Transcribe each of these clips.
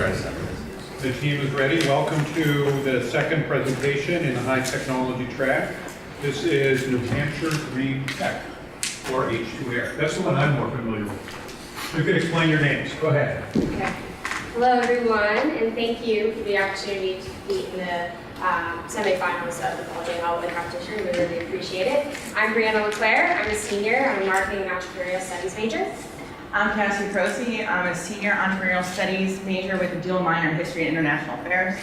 right. The team is ready. Welcome to the second presentation in the high technology track. This is New Hampshire DreamTech, or H2Air. That's the one I'm more familiar with. You can explain your names. Go ahead. Okay. Hello, everyone, and thank you for the opportunity to compete in the semifinals of the Paul J. Holloway competition. We really appreciate it. I'm Briana Leclerc. I'm a senior. I'm a marketing and entrepreneurial studies major. I'm Cassidy Croci. I'm a senior entrepreneurial studies major with a dual minor in history and international affairs.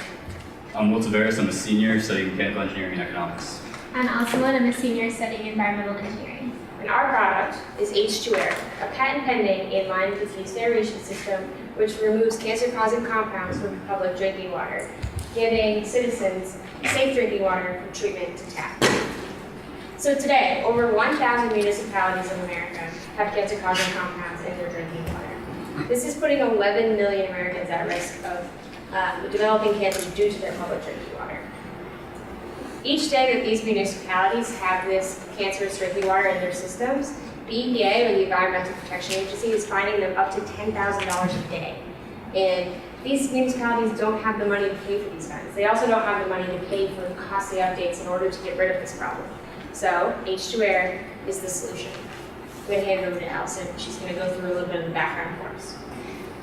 I'm Taveras. I'm a senior studying mechanical engineering and economics. I'm Allison. I'm a senior studying environmental engineering. And our product is H2Air, a patent-pending inline diffused aeration system which removes cancer-causing compounds from public drinking water, giving citizens safe drinking water from treatment to tap. So today, over 1,000 municipalities in America have cancer-causing compounds in their drinking water. This is putting 11 million Americans at risk of developing cancer due to their public drinking water. Each day that these municipalities have this cancerous drinking water in their systems, the EPA, or the Environmental Protection Agency, is fining them up to $10,000 a day. And these municipalities don't have the money to pay for these fines. They also don't have the money to pay for costly updates in order to get rid of this problem. So H2Air is the solution. I'm going to hand it over to Allison. She's going to go through a little bit of the background for us.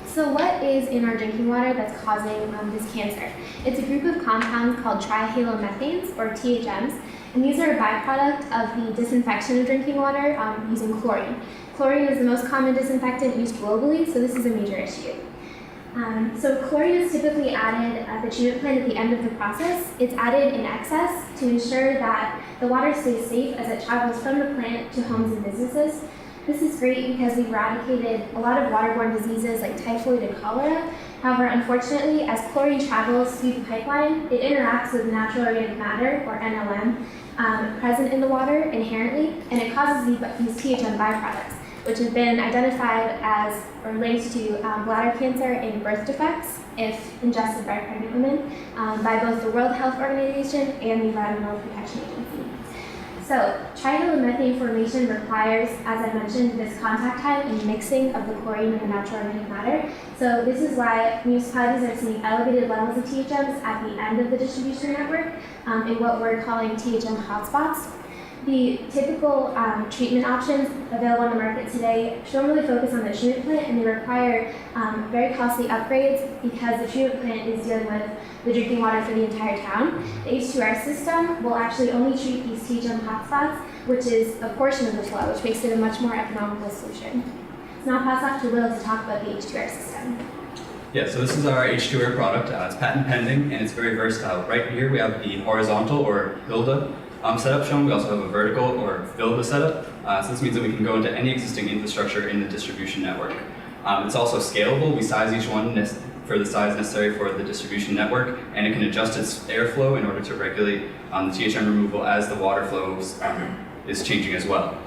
So what is in our drinking water that's causing this cancer? It's a group of compounds called trihalomethanes, or THMs, and these are a byproduct of the disinfection of drinking water using chlorine. Chlorine is the most common disinfectant used globally, so this is a major issue. So chlorine is typically added at the treatment plant at the end of the process. It's added in excess to ensure that the water stays safe as it travels from the plant to homes and businesses. This is great because we've eradicated a lot of waterborne diseases like typhoid and cholera. However, unfortunately, as chlorine travels through the pipeline, it interacts with natural organic matter, or NLM, present in the water inherently, and it causes these THM byproducts, which have been identified as or linked to bladder cancer and birth defects if ingested by pregnant women by both the World Health Organization and the Environmental Protection Agency. So, trihalomethane formation requires, as I mentioned, this contact time and mixing of the chlorine and the natural organic matter. So this is why municipalities are seeing elevated levels of THMs at the end of the distribution network in what we're calling THM hotspots. The typical treatment options available on the market today don't really focus on the treatment plant, and they require very costly upgrades because the treatment plant is dealing with the drinking water for the entire town. The H2R system will actually only treat these THM hotspots, which is a portion of the flow, which makes it a much more economical solution. So now I'll pass off to Will to talk about the H2R system. Yeah, so this is our H2Air product. It's patent pending and it's very versatile. Right here we have the horizontal or HILDA setup shown. We also have a vertical or VILDA setup. So this means that we can go into any existing infrastructure in the distribution network. It's also scalable. We size each one for the size necessary for the distribution network, and it can adjust its airflow in order to regulate the THM removal as the water flow is changing as well.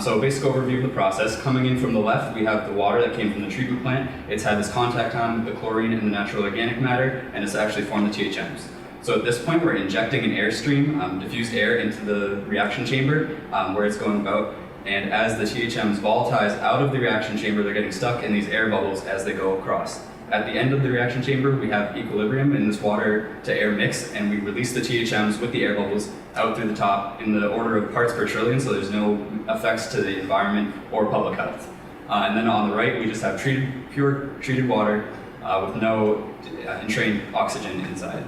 So a basic overview of the process. Coming in from the left, we have the water that came from the treatment plant. It's had this contact time with the chlorine and the natural organic matter, and it's actually formed the THMs. So at this point, we're injecting an airstream, diffused air, into the reaction chamber where it's going about. And as the THMs volatilize out of the reaction chamber, they're getting stuck in these air bubbles as they go across. At the end of the reaction chamber, we have equilibrium in this water to air mix, and we release the THMs with the air bubbles out through the top in the order of parts per trillion, so there's no effects to the environment or public health. And then on the right, we just have pure treated water with no entrained oxygen inside.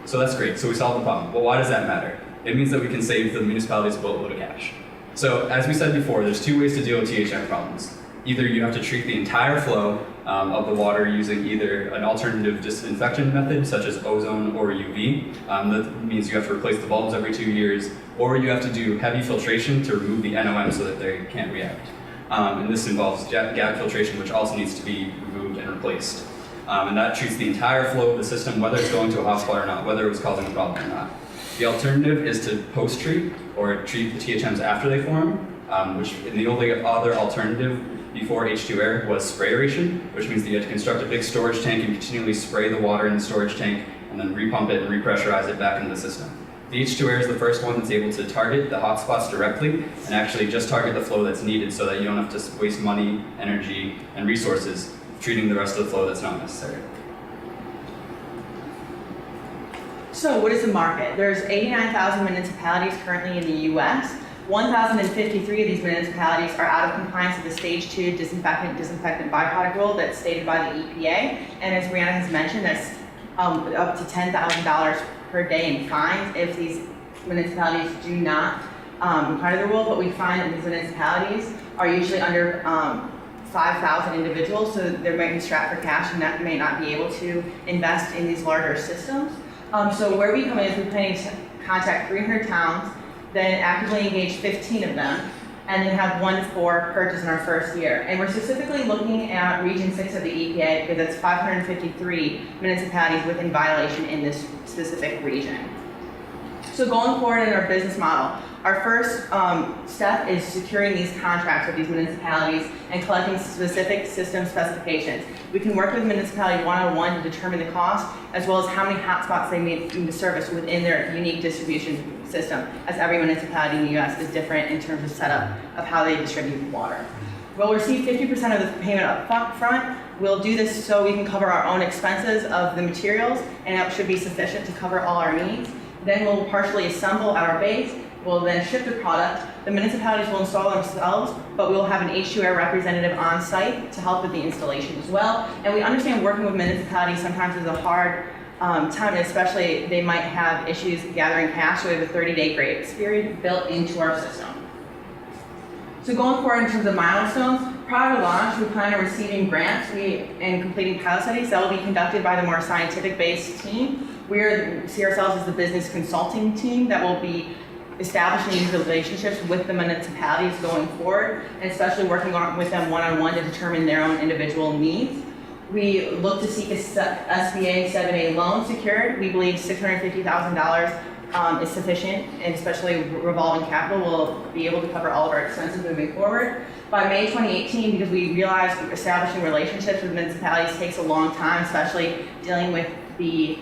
So that's great, so we solved the problem. Well, why does that matter? It means that we can save the municipalities a boatload of cash. So as we said before, there's two ways to deal with THM problems. Either you have to treat the entire flow of the water using either an alternative disinfection method, such as ozone or UV. That means you have to replace the bulbs every 2 years, or you have to do heavy filtration to remove the NOM so that they can't react. And this involves gap filtration, which also needs to be removed and replaced. And that treats the entire flow of the system, whether it's going to a hotspot or not, whether it was causing a problem or not. The alternative is to post-treat, or treat the THMs after they form, which in the only other alternative before H2Air was spray aeration, which means that you have to construct a big storage tank and continually spray the water in the storage tank and then repump it and repressurize it back into the system. The H2Air is the first one that's able to target the hotspots directly and actually just target the flow that's needed so that you don't have to waste money, energy, and resources treating the rest of the flow that's not necessary. So what is the market? There's 89,000 municipalities currently in the US. 1,053 of these municipalities are out of compliance with the stage 2 disinfectant byproduct rule that's stated by the EPA. And as Briana has mentioned, that's up to $10,000 per day in fines if these municipalities do not comply to the rule. But we find that these municipalities are usually under 5,000 individuals, so they might be strapped for cash and that may not be able to invest in these larger systems. So where we come in is we plan to contact 300 towns, then actively engage 15 of them, and then have 1 to 4 purchase in our first year. And we're specifically looking at Region 6 of the EPA because that's 553 municipalities within violation in this specific region. So going forward in our business model, our first step is securing these contracts with these municipalities and collecting specific system specifications. We can work with municipality one-on-one to determine the cost, as well as how many hotspots they need to service within their unique distribution system, as every municipality in the US is different in terms of setup of how they distribute water. We'll receive 50% of the payment up front. We'll do this so we can cover our own expenses of the materials, and that should be sufficient to cover all our needs. Then we'll partially assemble at our base. We'll then ship the product. The municipalities will install themselves, but we'll have an H2Air representative on site to help with the installation as well. And we understand working with municipalities sometimes is a hard time, especially they might have issues gathering cash, so we have a 30-day grace period built into our system. So going forward in terms of milestones, prior to launch, we plan on receiving grants and completing pilot studies that will be conducted by the more scientific-based team. We see ourselves as the business consulting team that will be establishing these relationships with the municipalities going forward, and especially working with them one-on-one to determine their own individual needs. We look to seek a SBA 7A loan secured. We believe $650,000 is sufficient, and especially revolving capital will be able to cover all of our expenses moving forward. By May 2018, because we realized establishing relationships with municipalities takes a long time, especially dealing with the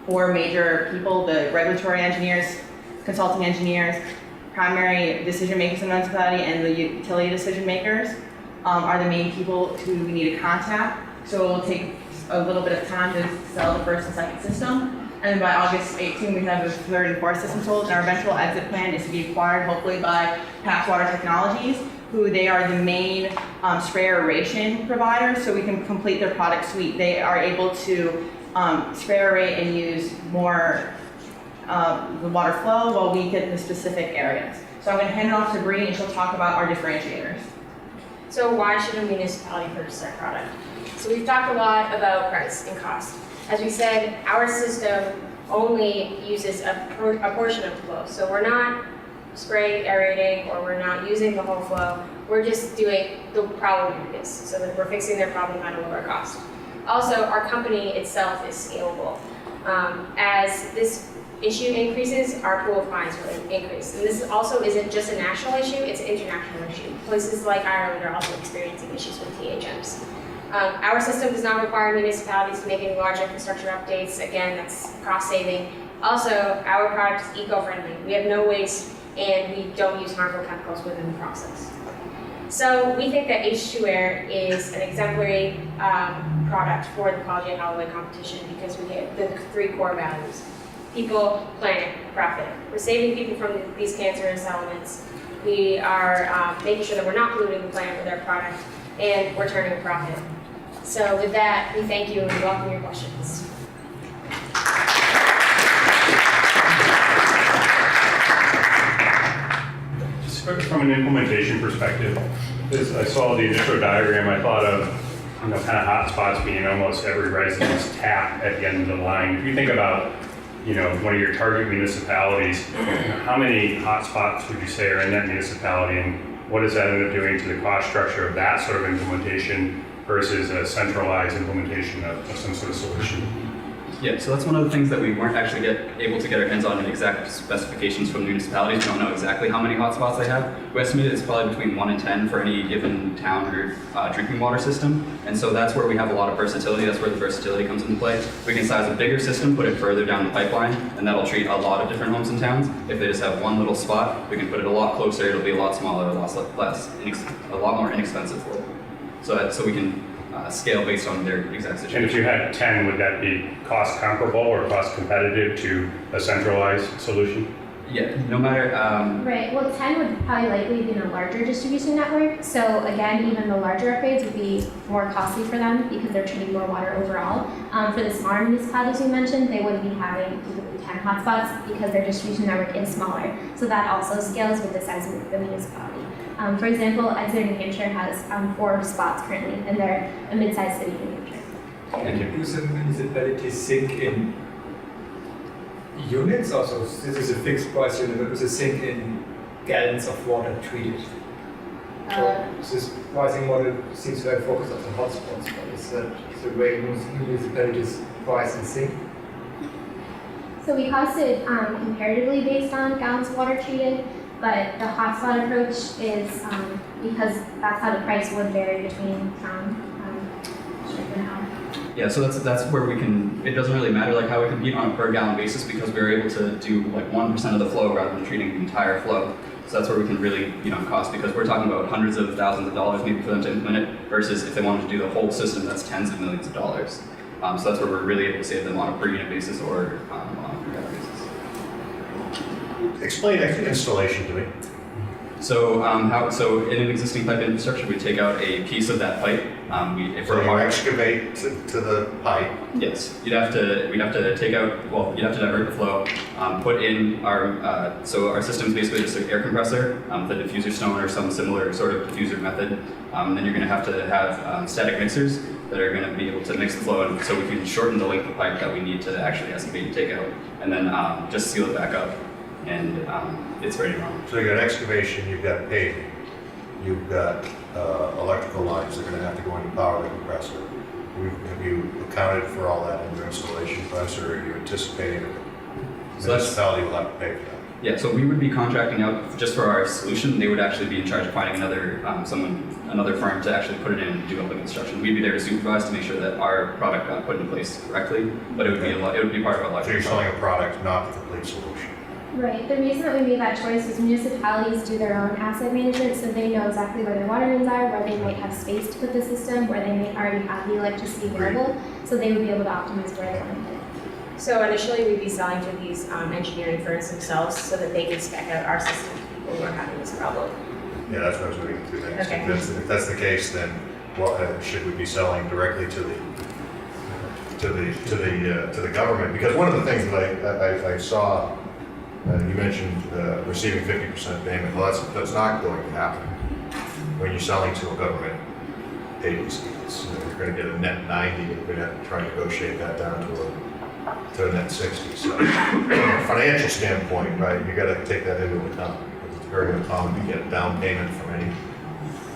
four major people, the regulatory engineers, consulting engineers, primary decision makers in the municipality, and the utility decision makers are the main people who we need to contact. So it will take a little bit of time to sell the first and second system. And then by August 18, we have the third and fourth system sold, and our eventual exit plan is to be acquired hopefully by Pass Water Technologies, who they are the main spray aeration provider, so we can complete their product suite. They are able to spray aerate and use more the water flow while we get the specific areas. So I'm going to hand it off to Bree and she'll talk about our differentiators. So why should a municipality purchase our product? So we've talked a lot about price and cost. As we said, our system only uses a portion of the flow. So we're not spray aerating or we're not using the whole flow. We're just doing the problem areas so that we're fixing their problem at a lower cost. Also, our company itself is scalable. As this issue increases, our pool of clients will increase. And this also isn't just a national issue, it's an international issue. Places like Ireland are also experiencing issues with THMs. Our system does not require municipalities to make any large infrastructure updates. Again, that's cost saving. Also, our product is eco-friendly. We have no waste and we don't use harmful chemicals within the process. So we think that H2Air is an exemplary product for the College Holloway competition because we get the 3 core values: people, planet, profit. We're saving people from these cancerous elements. We are making sure that we're not polluting the planet with our product, and we're turning a profit. So with that, we thank you and we welcome your questions. From an implementation perspective, as I saw the initial diagram, I thought of kind of hotspots being almost every resident's tap at the end of the line. If you think about one of your target municipalities, how many hotspots would you say are in that municipality, and what does that end up doing to the cost structure of that sort of implementation versus a centralized implementation of some sort of solution? Yeah, so that's one of the things that we weren't actually able to get our hands on in exact specifications from municipalities. We don't know exactly how many hotspots they have. We estimate it's probably between 1 and 10 for any given town or drinking water system. And so that's where we have a lot of versatility. That's where the versatility comes into play. We can size a bigger system, put it further down the pipeline, and that'll treat a lot of different homes and towns. If they just have one little spot, we can put it a lot closer. It'll be a lot smaller, a lot more inexpensive for them. so we can scale based on their exact situation. And if you had 10, would that be cost comparable or cost competitive to a centralized solution? Yeah, no matter, Right, well, 10 would probably likely be in a larger distribution network. So again, even the larger upgrades would be more costly for them because they're treating more water overall. For the smaller municipalities we mentioned, they would be having typically 10 hotspots because their distribution network is smaller. So that also scales with the size of the municipality. For example, Exeter, New Hampshire has 4 spots currently, and they're a mid-sized city in New Hampshire. And do some municipalities think in units also? This is a fixed price unit, but do they think in gallons of water treated? This pricing model seems to have focused on the hotspots, but is that the way most municipalities price and think? So we cost it comparatively based on gallons of water treated, but the hotspot approach is because that's how the price would vary between and out. yeah, so that's where we can, it doesn't really matter like how we compete on a per gallon basis because we're able to do like 1% of the flow rather than treating the entire flow. So that's where we can really beat on cost because we're talking about hundreds of thousands of dollars maybe for them to implement it versus if they wanted to do the whole system, that's tens of millions of dollars. So that's where we're really able to save them on a per unit basis or on a per gallon basis. Explain installation to me. So so in an existing pipe infrastructure, we take out a piece of that pipe. So you excavate to the pipe. Yes, we'd have to take out, well, you'd have to divert the flow, put in our, so our system is basically just an air compressor with a diffuser stone or some similar sort of diffuser method. And then you're going to have static mixers that are going to be able to mix the flow, and so we can shorten the length of pipe that we need to actually excavate and take out, and then just seal it back up, and it's ready to run. So you got excavation, you've got paving, you've got electrical lines that are going to have to go into power the compressor. Have you accounted for all that in your installation price, or are you anticipating that the municipality will have to pay for that? Yeah, so we would be contracting out just for our solution. They would actually be in charge of finding another firm to actually put it in and do all the construction. We'd be there to supervise to make sure that our product got put in place correctly, but it would be it would be part of a larger. So you're selling a product, not the complete solution. Right. The reason that we made that choice is municipalities do their own asset management, so they know exactly where their water mains are, where they might have space to put the system, where they may already have the electricity available, so they would be able to optimize where they want to put it. So initially, we'd be selling to these engineering firms themselves so that they can spec out our system to people who are having this problem. Yeah, that's what I was looking to next. Okay. If that's the case, then should we be selling directly to the government? Because one of the things that I saw, you mentioned receiving 50% payment. Well, that's not going to happen when you're selling to a government agency. You're going to get a net 90, and we're going to have to try and negotiate that down to a net 60. So from a financial standpoint, right, you got to take that into account. Because it's very uncommon to get a down payment from any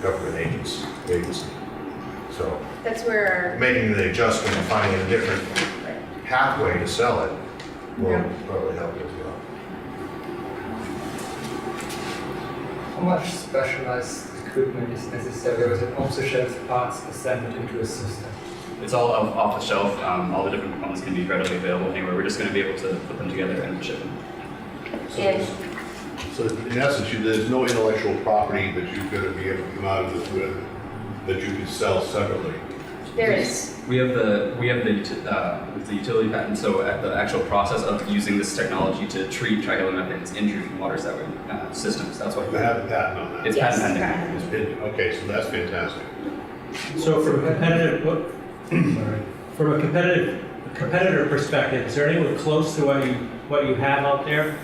government agency. So That's where making the adjustment and finding a different pathway to sell it will probably help you as well. How much specialized equipment is necessary, or is it off-the-shelf parts assembled into a system? It's all off the shelf. All the different components can be readily available anywhere. We're just going to be able to put them together and ship them. So in essence, there's no intellectual property that you're going to be able to come out of this with that you can sell separately. there is. We have the utility patent. So at the actual process of using this technology to treat trihalomethanes in drinking water systems, that's what You have a patent on that. it's Yes, patent correct. pending. It's been- Okay, so that's fantastic. So from a competitor perspective, is there anyone close to what you have out there?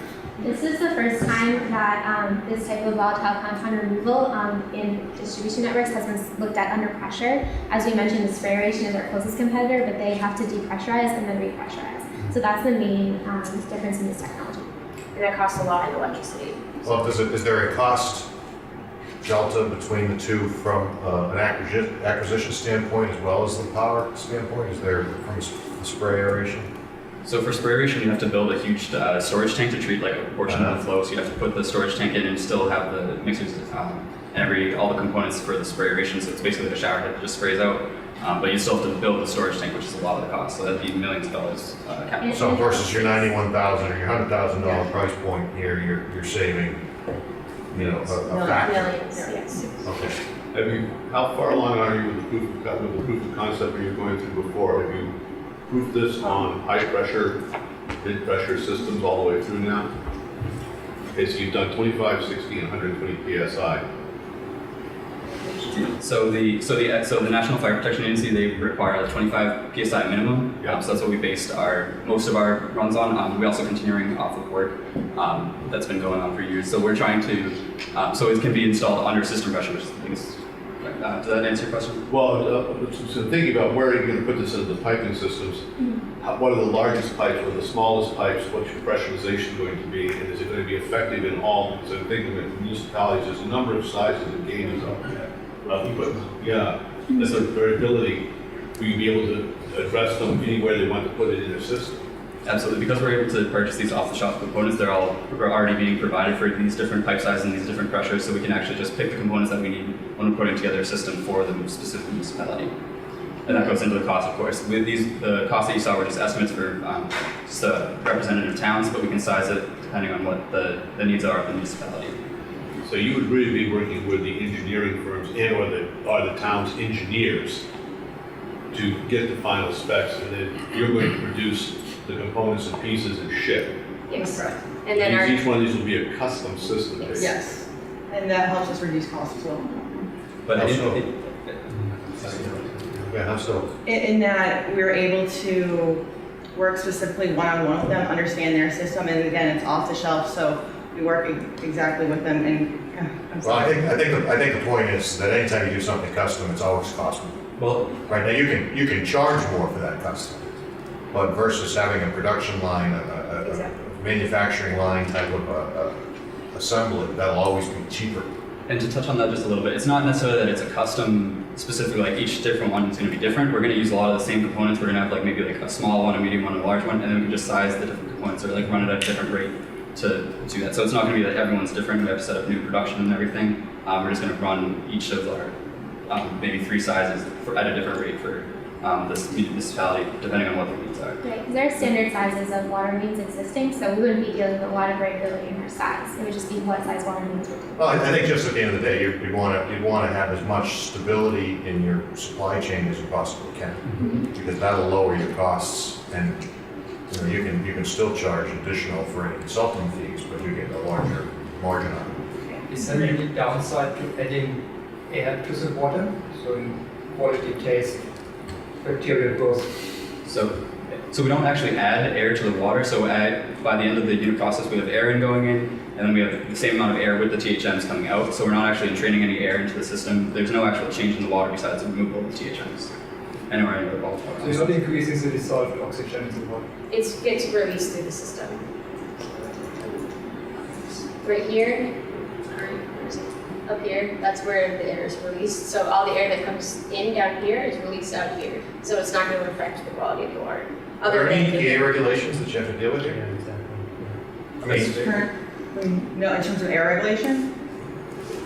This is the first time that this type of volatile compound removal in distribution networks has been looked at under pressure. As we mentioned, the spray aeration is our closest competitor, but they have to depressurize and then repressurize. So that's the main difference in this technology. And that costs a lot in electricity. Well, is there a cost delta between the two from an acquisition standpoint as well as the power standpoint? Is there from a spray aeration? So for spray aeration, you have to build a huge storage tank to treat like a portion of the flow. So you have to put the storage tank in and still have the mixers and all the components for the spray aeration. So it's basically the shower head that just sprays out. But you still have to build the storage tank, which is a lot of the cost. So that'd be millions of dollars capital. So versus your $91,000 or your $100,000 price point here, you're saving, a factor. Millions, yes. Okay. How far along are you with the proof of concept you're going through before? Have you proved this on high pressure, mid pressure systems all the way through now? Okay, so you've done 25, 60, and 120 psi. So the National Fire Protection Agency, they require a 25 psi minimum. Yeah. So that's what we based most of our runs on. We also continuing off of work that's been going on for years. So we're trying to, so it can be installed under system pressure, which I think is, does that answer your question? Well, so thinking about where you're going to put this into the piping systems, what are the largest pipes, what are the smallest pipes, what's your pressurization going to be, and is it going to be effective in all? So I'm thinking that municipalities, there's a number of sizes and gauges out there. There's a variability. Will you be able to address them anywhere they want to put it in their system? Absolutely, because we're able to purchase these off-the-shelf components, they're already being provided for these different pipe sizes and these different pressures, so we can actually just pick the components that we need when we're putting together a system for the specific municipality. And that goes into the cost, of course. With the costs that you saw were just estimates for just representative towns, but we can size it depending on what the needs are of the municipality. So you would really be working with the engineering firms and or the town's engineers to get the final specs, and then you're going to produce the components and pieces and ship. Yes. Right. And then Each one of these will be a custom system. basically. Yes. And that helps us reduce costs as well. But Yeah, how so? In that we're able to work specifically one-on-one with them, understand their system, and again, it's off the shelf, so we work exactly with them. And I'm Well, sorry. I think the point is that anytime you do something custom, it's always costly. well, Right now, you can charge more for that custom, but versus having a production line, a manufacturing line type of assembly, that'll always be cheaper. and to touch on that just a little bit, it's not necessarily that it's a custom specifically, like each different one is going to be different. We're going to use a lot of the same components. We're going to have like maybe like a small one, a medium one, and a large one, and then we can just size the different components or like run it at a different rate to do that. So it's not going to be that everyone's different. We have to set up new production and everything. We're just going to run each of our maybe 3 sizes at a different rate for this municipality, depending on what the needs are. Right, because there are standard sizes of water mains existing, so we wouldn't be dealing with a lot of variability in our size. It would just be what size water mains we're doing. Well, I think just at the end of the day, you'd want to have as much stability in your supply chain as you possibly can, because that'll lower your costs, and you can still charge additional for any consulting fees, but you get a larger margin on it. Is there any downside to adding air to the water? So in quality, taste, bacterial growth. So we don't actually add air to the water. So by the end of the unit process, we have air going in, and then we have the same amount of air with the THMs coming out. So we're not actually entraining any air into the system. There's no actual change in the water besides the removal of the THMs. Anywhere in the bulk. So you're not increasing the dissolved oxygen in the water. it gets released through the system. Right here, up here, that's where the air is released. So all the air that comes in down here is released out here. So it's not going to affect the quality of the water. Are there any EPA regulations that you have to deal with here? I mean, No, in terms of air regulation?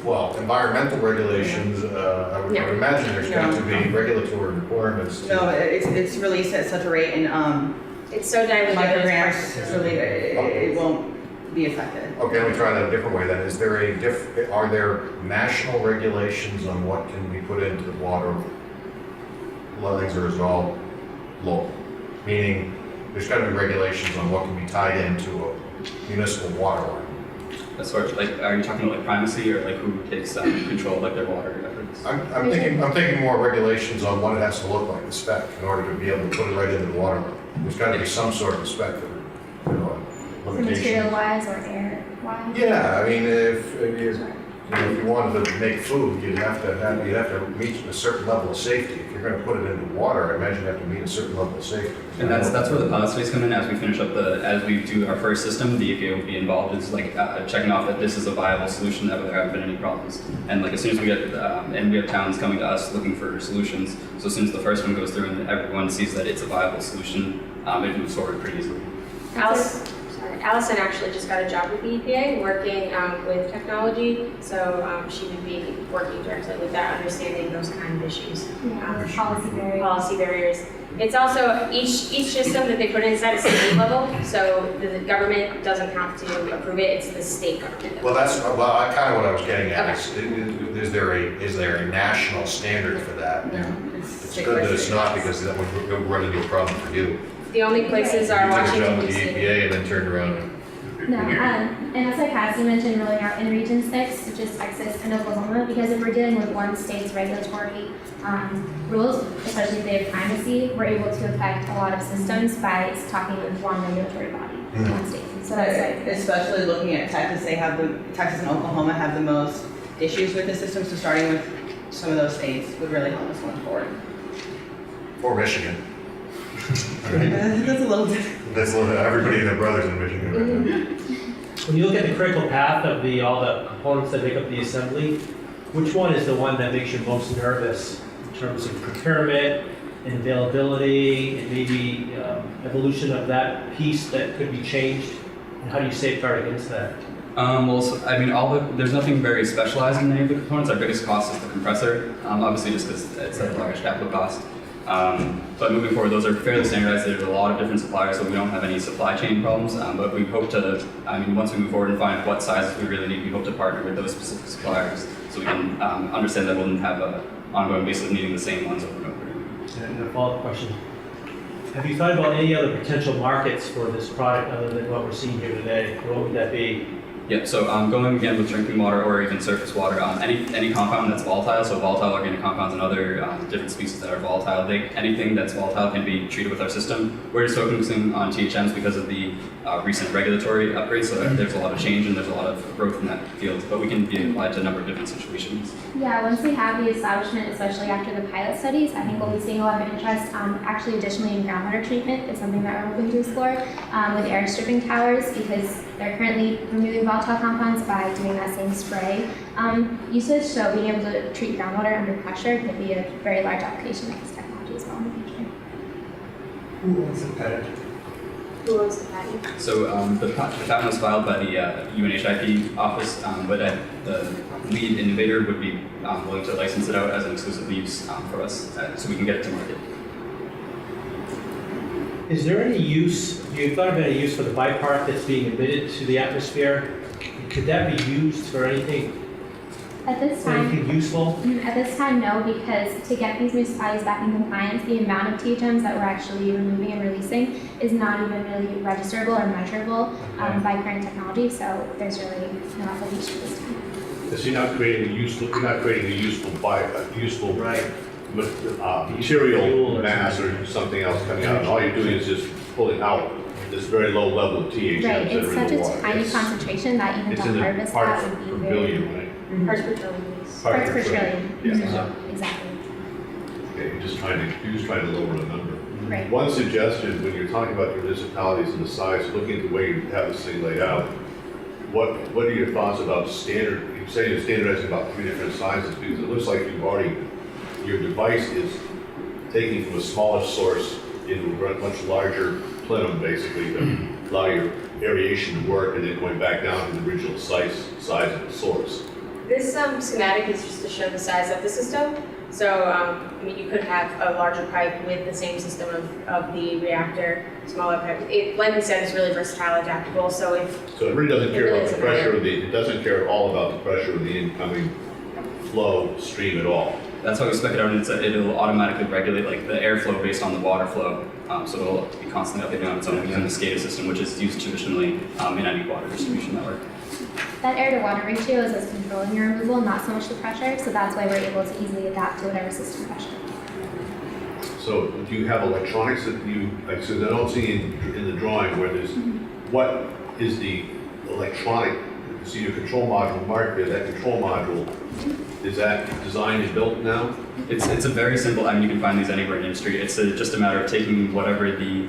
well, environmental regulations, I would imagine there's going to be regulatory requirements. No, it's released at such a rate in It's so diluted. that it's micrograms, precious. so it won't be affected. Okay, let me try that a different way then. Are there national regulations on what can be put into the water? A lot of things are all local, meaning there's got to be regulations on what can be tied into a municipal water line. As far as like, are you talking about like primacy or like who takes control of like their water efforts? I'm thinking more regulations on what it has to look like, the spec, in order to be able to put it right into the water line. There's got to be some sort of spec for So limitation. material-wise or air-wise? Yeah, I mean, if you wanted to make food, you'd have to meet a certain level of safety. If you're going to put it into water, I imagine you have to meet a certain level of safety. And that's where the pilot studies come in. As we finish up as we do our first system, the EPA will be involved. It's like checking off that this is a viable solution, that there haven't been any problems. And like as soon as we get, and we have towns coming to us looking for solutions. So as soon as the first one goes through and everyone sees that it's a viable solution, it moves forward pretty easily. Allison, sorry. Allison actually just got a job with the EPA, working with technology, so she would be working directly with that, understanding those kind of issues. Policy barriers. Policy barriers. It's also, each system that they put in is at a state level, so the government doesn't have to approve it, it's the state government. that Well, will. that's, well, kind of what I was getting at, Okay. is there a national standard for that? No, It's good that it's not, because that would run into a problem for you. The only places are You took a job Washington, with the D.C. EPA and then turned around and. No, and as like Cassidy mentioned, rolling out in Region 6, which is Texas and Oklahoma, because if we're dealing with one state's regulatory rules, especially if they have primacy, we're able to affect a lot of systems by talking with one regulatory body in one state. So that's right. Especially looking at Texas, Texas and Oklahoma have the most issues with the system, so starting with some of those states would really help us going forward. Or Michigan. Right? That's a little different. That's a little, everybody and their brothers in Michigan right now. When you look at the critical path of all the components that make up the assembly, which one is the one that makes you most nervous in terms of procurement and availability and maybe evolution of that piece that could be changed? And how do you safeguard against that? Well, so, I mean, there's nothing very specialized in any of the components. Our biggest cost is the compressor, obviously just because it's a large capital cost. But moving forward, those are fairly standardized. There's a lot of different suppliers, so we don't have any supply chain problems. But we hope to, once we move forward and find what sizes we really need, we hope to partner with those specific suppliers so we can understand that we'll have an ongoing basis of needing the same ones over and over. And a follow-up question. Have you thought about any other potential markets for this product other than what we're seeing here today? What would that be? Yep, so going again with drinking water or even surface water, any compound that's volatile, so volatile organic compounds and other different species that are volatile, anything that's volatile can be treated with our system. We're just focusing on THMs because of the recent regulatory upgrades, so there's a lot of change and there's a lot of growth in that field, but we can be applied to a number of different situations. Yeah, once we have the establishment, especially after the pilot studies, I think we'll be seeing a lot of interest. Actually, additionally, in groundwater treatment is something that we're hoping to explore with air stripping towers, because they're currently removing volatile compounds by doing that same spray usage. So being able to treat groundwater under pressure could be a very large application of this technology as well in the future. Who owns the patent? Who owns the patent? So the patent was filed by the UNH IP office, but the lead innovator would be willing to license it out as an exclusive use for us, so we can get it to market. Is there any use, you've thought of any use for the byproduct that's being emitted to the atmosphere? Could that be used for anything, At this time, anything useful? At this time, no, because to get these municipalities back in compliance, the amount of THMs that we're actually removing and releasing is not even really registerable or measurable by current technology, so there's really no application for this time. Because you're not creating a useful Right. material mass or something else coming out. And all you're doing is just pulling out this very low level of THMs Right, that it's are such in the a water. tiny It's- concentration that even It's to in the harvest parts that per would be very... billion, right? Parts per trillion. Parts per trillion. Yeah. Mhm, exactly. Okay, you're just trying to lower the number. Right. One suggestion, when you're talking about your municipalities and the size, looking at the way you have this thing laid out, what are your thoughts about standard? You say you're standardizing about 3 different sizes, because it looks like your device is taking from a smaller source into a much larger plenum, basically, to allow your aeration to work, and then going back down to the original size of the source. This schematic is just to show the size of the system. So, you could have a larger pipe with the same system of the reactor, smaller pipe. It, like we said, is really versatile, adaptable. So So it really doesn't It care really about the doesn't pressure matter. of it doesn't care all about the pressure of the incoming flow stream at all. That's why we spec it out, and it'll automatically regulate like the airflow based on the water flow, so it'll be constantly updating on its own using the SCADA system, which is used traditionally in any water distribution network. That air-to-water ratio is what's controlling your removal, not so much the pressure, so that's why we're able to easily adapt to whatever system pressure. So do you have electronics that like, so I don't see in the drawing where there's, what is the electronic, see your control module marked there, that control module, is that designed and built now? It's a very simple, you can find these anywhere in the industry. It's just a matter of taking whatever the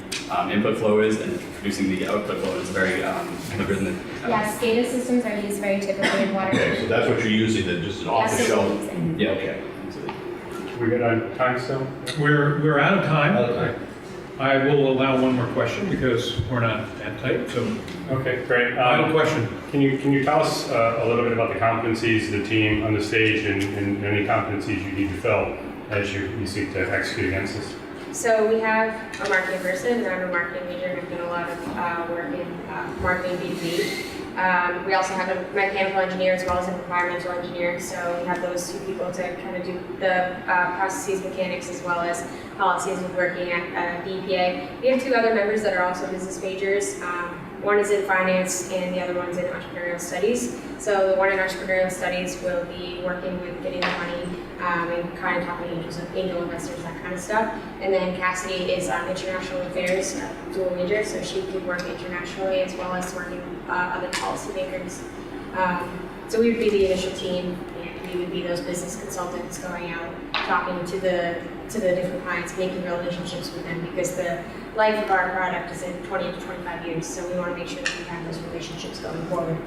input flow is and producing the output flow. It's very algorithmic. Yeah, SCADA systems are used very typically in water. Okay, so that's what you're using, then just an That's what we're off-the-shelf. using. Yeah, okay. So, We good on time still? We're out of time. I will allow one more question because we're not that tight, so Okay, great. final question. Can you tell us a little bit about the competencies of the team on the stage and any competencies you need to fill as you seek to execute against this? So we have a marketing person, and I'm a marketing major, and I've done a lot of work in marketing B2B. We also have a mechanical engineer as well as an environmental engineer, so we have those two people to kind of do the processes mechanics as well as policies with working at the EPA. We have two other members that are also business majors. One is in finance and the other one's in entrepreneurial studies. So the one in entrepreneurial studies will be working with getting the money and kind of talking to angel investors, that kind of stuff. And then Cassidy is on international affairs, dual major, so she could work internationally as well as working with other policymakers. So we would be the initial team, and we would be those business consultants going out, talking to the different clients, making relationships with them, because the life of our product is in 20 to 25 years, so we want to make sure that we have those relationships going forward.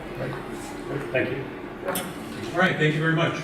Thank you. All right, thank you very much.